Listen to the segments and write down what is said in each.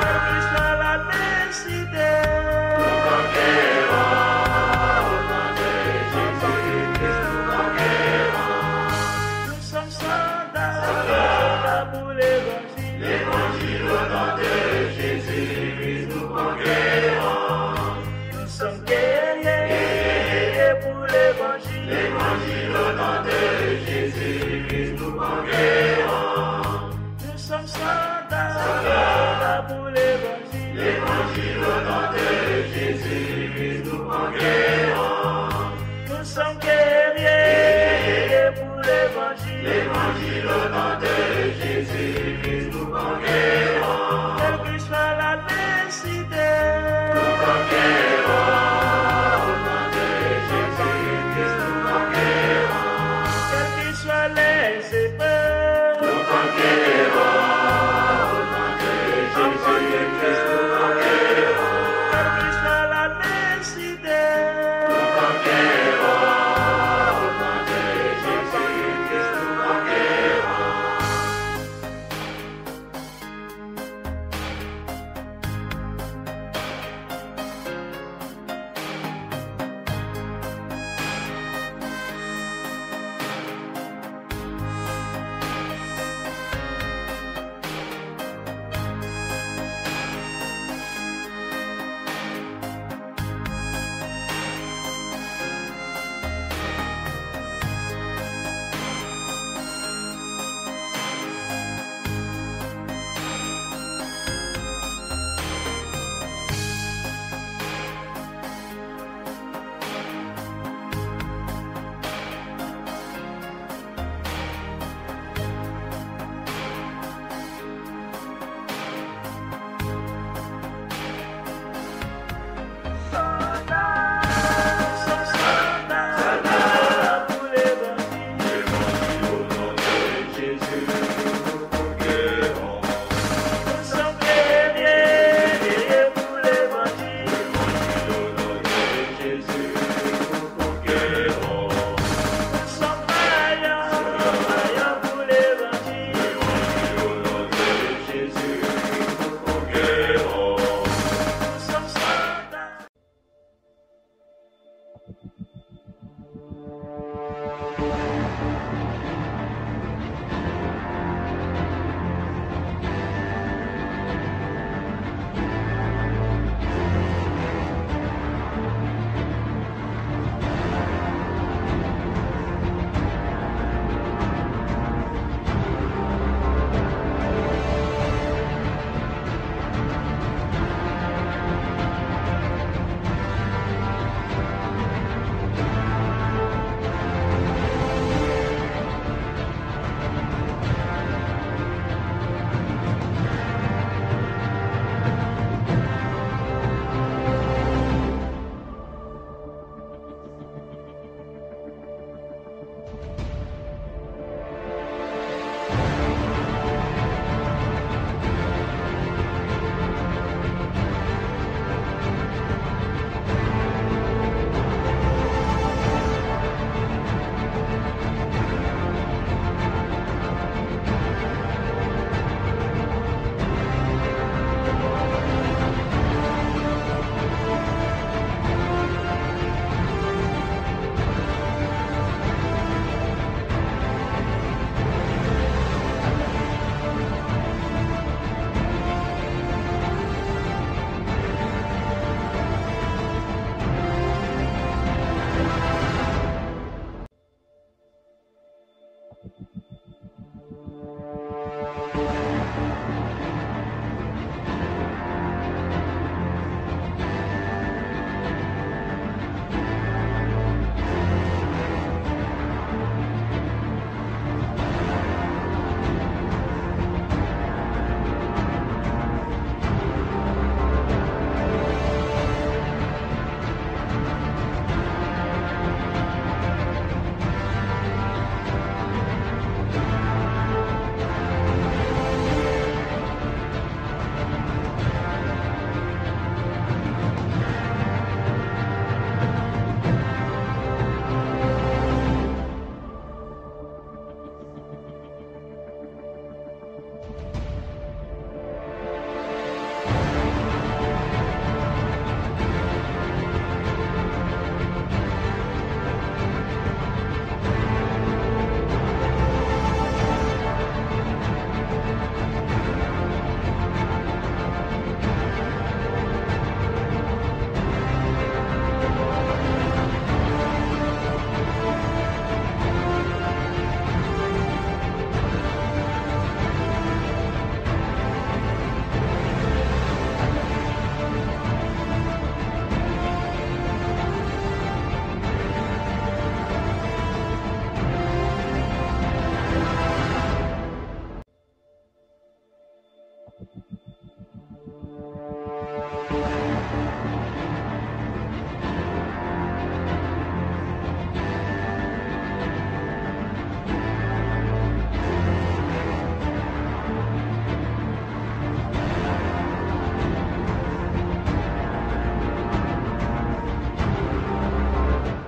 Quelle que soit la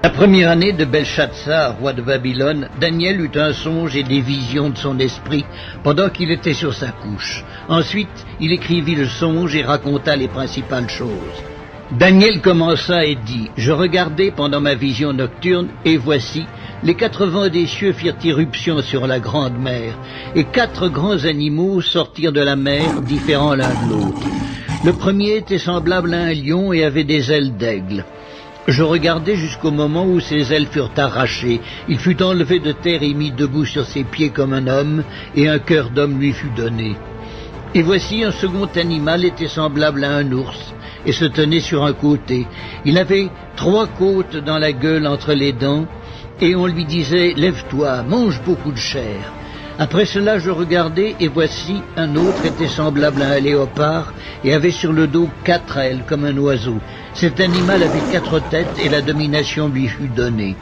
La première année de Belshazzar, roi de Babylone, Daniel eut un songe et des visions de son esprit pendant qu'il était sur sa couche. Ensuite, il écrivit le songe et raconta les principales choses. Daniel commença et dit, « Je regardai pendant ma vision nocturne, et voici, les 4 vents des cieux firent irruption sur la grande mer, et 4 grands animaux sortirent de la mer, différents l'un de l'autre. Le premier était semblable à un lion et avait des ailes d'aigle. Je regardai jusqu'au moment où ses ailes furent arrachées. Il fut enlevé de terre et mis debout sur ses pieds comme un homme, et un cœur d'homme lui fut donné. Et voici un second animal était semblable à un ours, et se tenait sur un côté. Il avait 3 côtes dans la gueule entre les dents, et on lui disait « Lève-toi, mange beaucoup de chair ». Après cela, je regardai, et voici, un autre était semblable à un léopard, et avait sur le dos 4 ailes, comme un oiseau. Cet animal avait 4 têtes, et la domination lui fut donnée.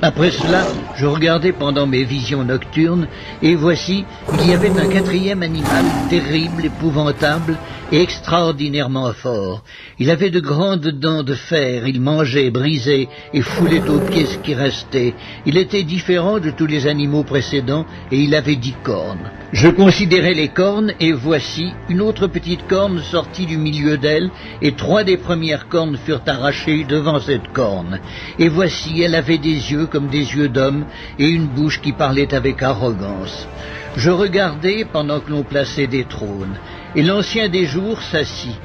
Après cela, je regardai pendant mes visions nocturnes, et voici, il y avait un 4e animal, terrible, épouvantable, et extraordinairement fort. Il avait de grandes dents de fer, il mangeait, brisait, et foulait aux pieds ce qui restait. Il était différent de tous les animaux précédents, et il avait 10 cornes. Je considérai les cornes, et voici, une autre petite corne sortit du milieu d'elle, et 3 des premières cornes furent arrachées devant cette corne. Et voici, elle avait des yeux comme des yeux d'homme, et une bouche qui parlait avec arrogance. Je regardai pendant que l'on plaçait des trônes, et l'ancien des jours s'assit.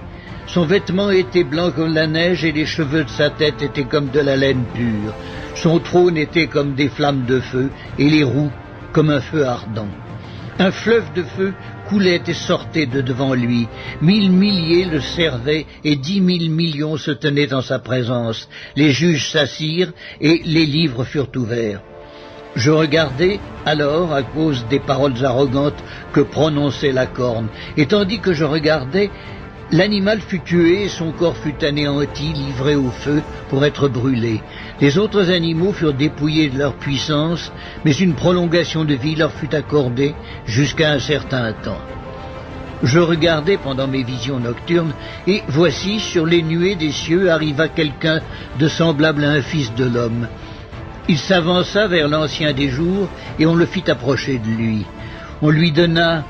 Son vêtement était blanc comme la neige, et les cheveux de sa tête étaient comme de la laine pure. Son trône était comme des flammes de feu, et les roues comme un feu ardent. Un fleuve de feu coulait et sortait de devant lui. 1000 milliers le servaient, et 10 000 millions se tenaient en sa présence. Les juges s'assirent, et les livres furent ouverts. Je regardai alors à cause des paroles arrogantes que prononçait la corne, et tandis que je regardais, l'animal fut tué et son corps fut anéanti, livré au feu pour être brûlé. Les autres animaux furent dépouillés de leur puissance, mais une prolongation de vie leur fut accordée jusqu'à un certain temps. Je regardais pendant mes visions nocturnes, et voici, sur les nuées des cieux arriva quelqu'un de semblable à un fils de l'homme. Il s'avança vers l'ancien des jours, et on le fit approcher de lui. On lui donna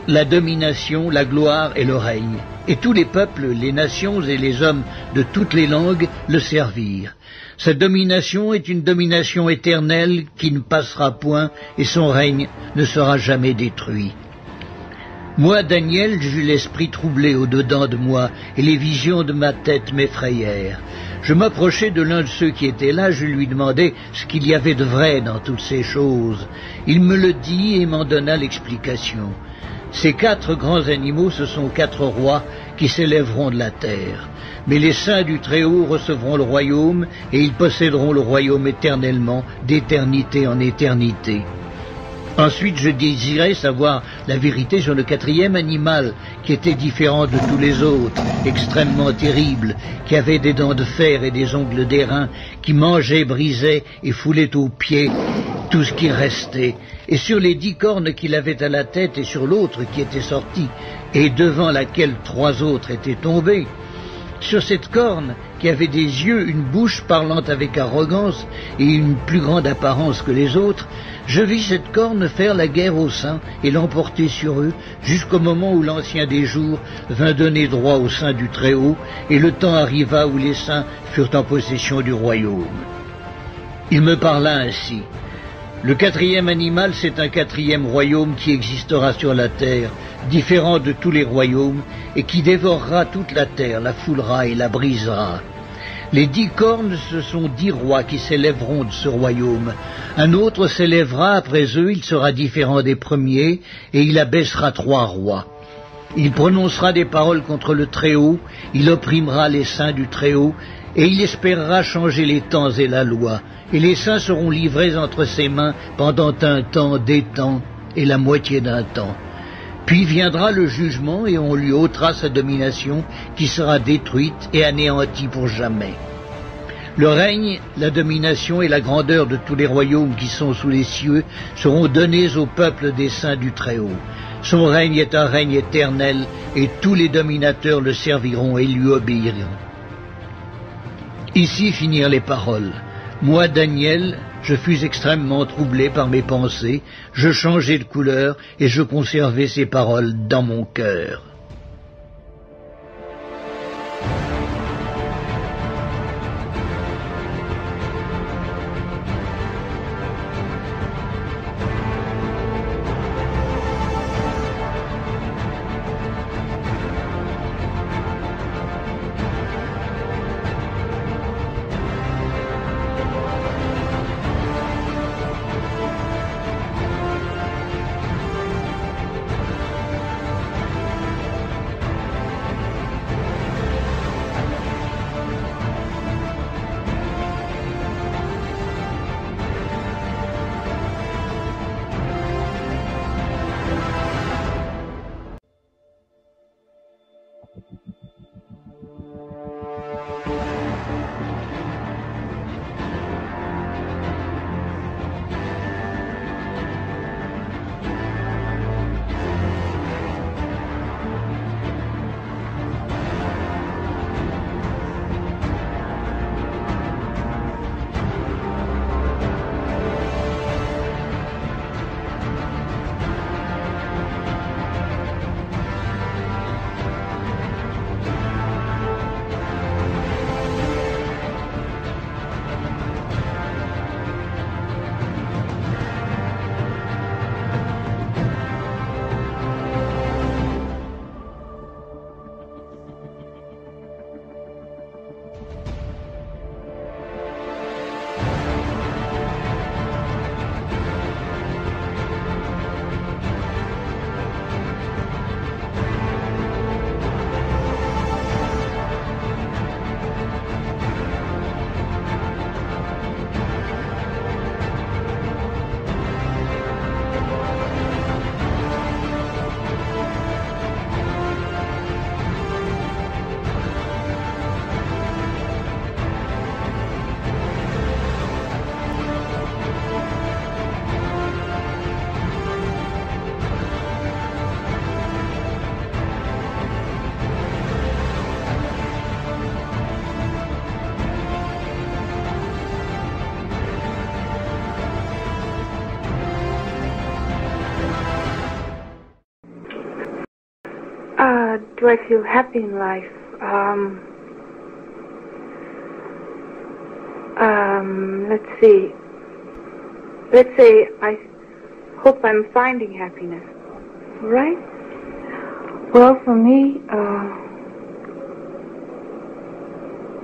la domination, la gloire et le règne. Et tous les peuples, les nations et les hommes de toutes les langues le servirent. Sa domination est une domination éternelle qui ne passera point, et son règne ne sera jamais détruit. Moi, Daniel, j'eus l'esprit troublé au-dedans de moi, et les visions de ma tête m'effrayèrent. Je m'approchai de l'un de ceux qui étaient là, je lui demandai ce qu'il y avait de vrai dans toutes ces choses. Il me le dit et m'en donna l'explication. Ces 4 grands animaux, ce sont 4 rois qui s'élèveront de la terre. Mais les saints du Très-Haut recevront le royaume, et ils posséderont le royaume éternellement, d'éternité en éternité. Ensuite, je désirais savoir la vérité sur le 4e animal, qui était différent de tous les autres, extrêmement terrible, qui avait des dents de fer et des ongles d'airain, qui mangeait, brisait et foulait aux pieds tout ce qui restait. Et sur les 10 cornes qu'il avait à la tête et sur l'autre qui était sortie, et devant laquelle 3 autres étaient tombés, sur cette corne qui avait des yeux, une bouche parlant avec arrogance et une plus grande apparence que les autres, je vis cette corne faire la guerre aux saints et l'emporter sur eux jusqu'au moment où l'ancien des jours vint donner droit aux saints du Très-Haut, et le temps arriva où les saints furent en possession du royaume. Il me parla ainsi. Le 4e animal, c'est un 4e royaume qui existera sur la terre, différent de tous les royaumes, et qui dévorera toute la terre, la foulera et la brisera. Les 10 cornes, ce sont 10 rois qui s'élèveront de ce royaume. Un autre s'élèvera après eux, il sera différent des premiers, et il abaissera 3 rois. Il prononcera des paroles contre le Très-Haut, il opprimera les saints du Très-Haut, et il espérera changer les temps et la loi. Et les saints seront livrés entre ses mains pendant un temps, des temps, et la moitié d'un temps. Puis viendra le jugement, et on lui ôtera sa domination, qui sera détruite et anéantie pour jamais. Le règne, la domination et la grandeur de tous les royaumes qui sont sous les cieux seront donnés au peuple des saints du Très-Haut. Son règne est un règne éternel, et tous les dominateurs le serviront et lui obéiront. Ici finirent les paroles. Moi, Daniel, je fus extrêmement troublé par mes pensées, je changeai de couleur et je conservai ces paroles dans mon cœur. Do I feel happy in life? Let's see. Let's say I hope I'm finding happiness. Right? Well, for me,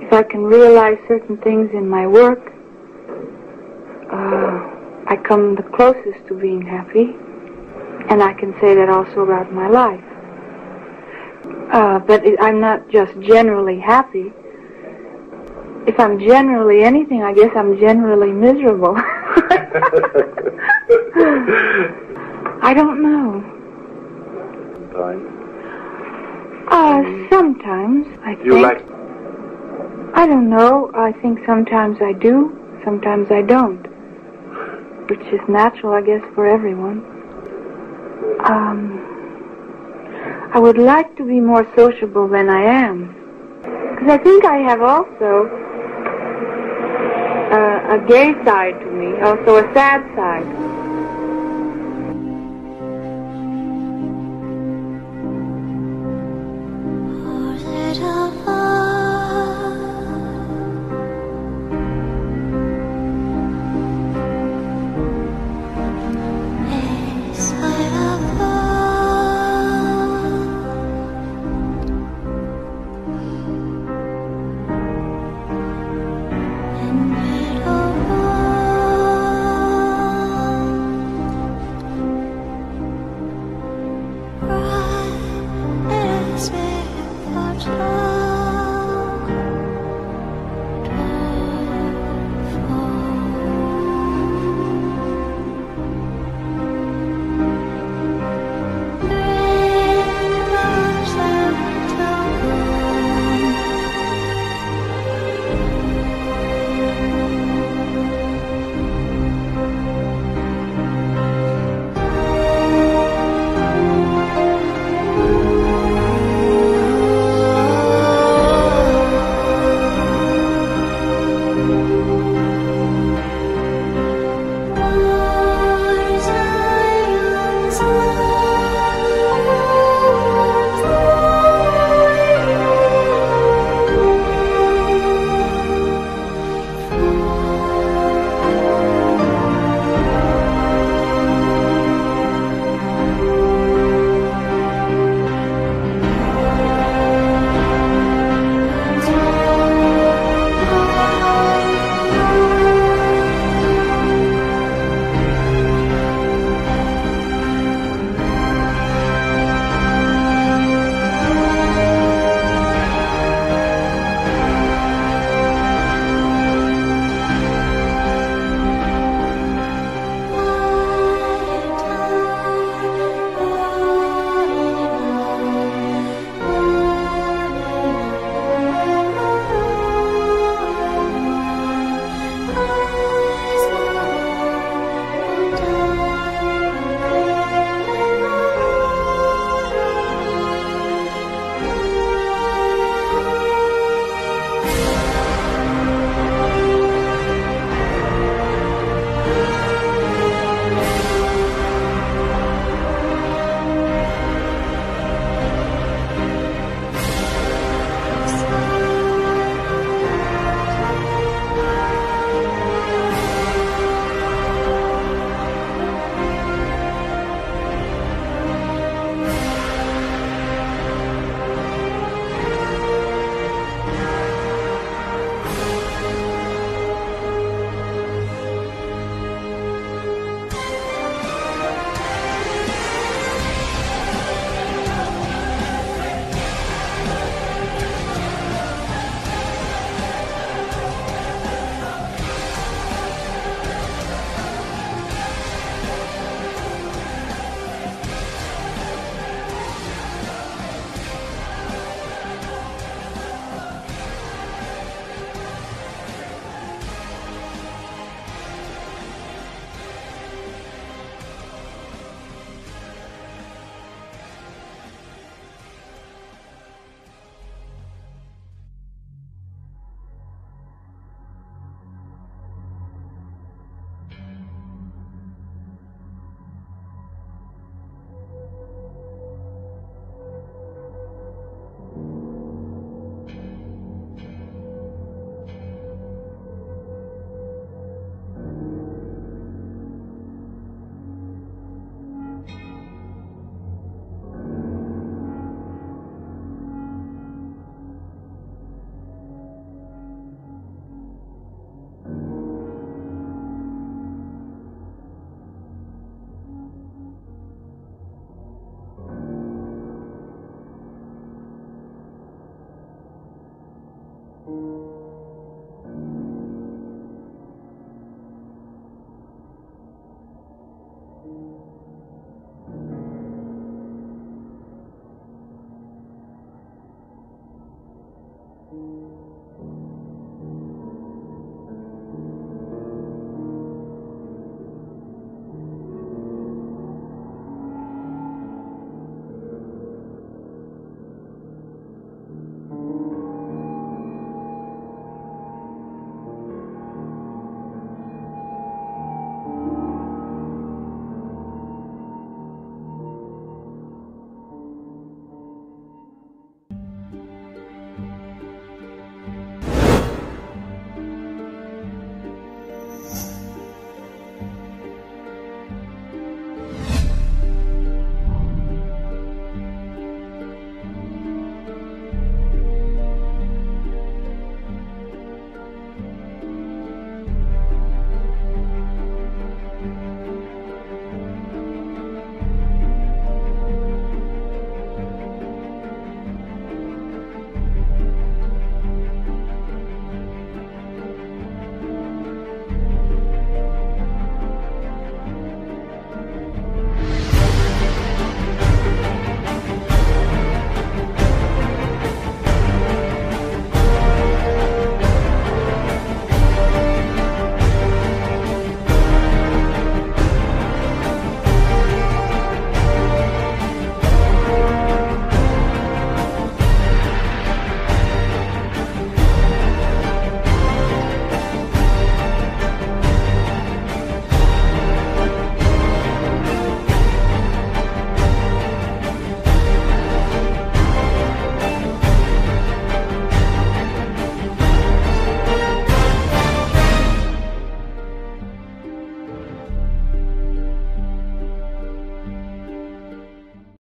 if I can realize certain things in my work, I come the closest to being happy. And I can say that also about my life. But I'm not just generally happy. If I'm generally anything, I guess I'm generally miserable. I don't know. Sometimes, I think. You like? I don't know. I think sometimes I do, sometimes I don't. Which is natural, I guess, for everyone. I would like to be more sociable than I am. Because I think I have also a gay side to me, also a sad side.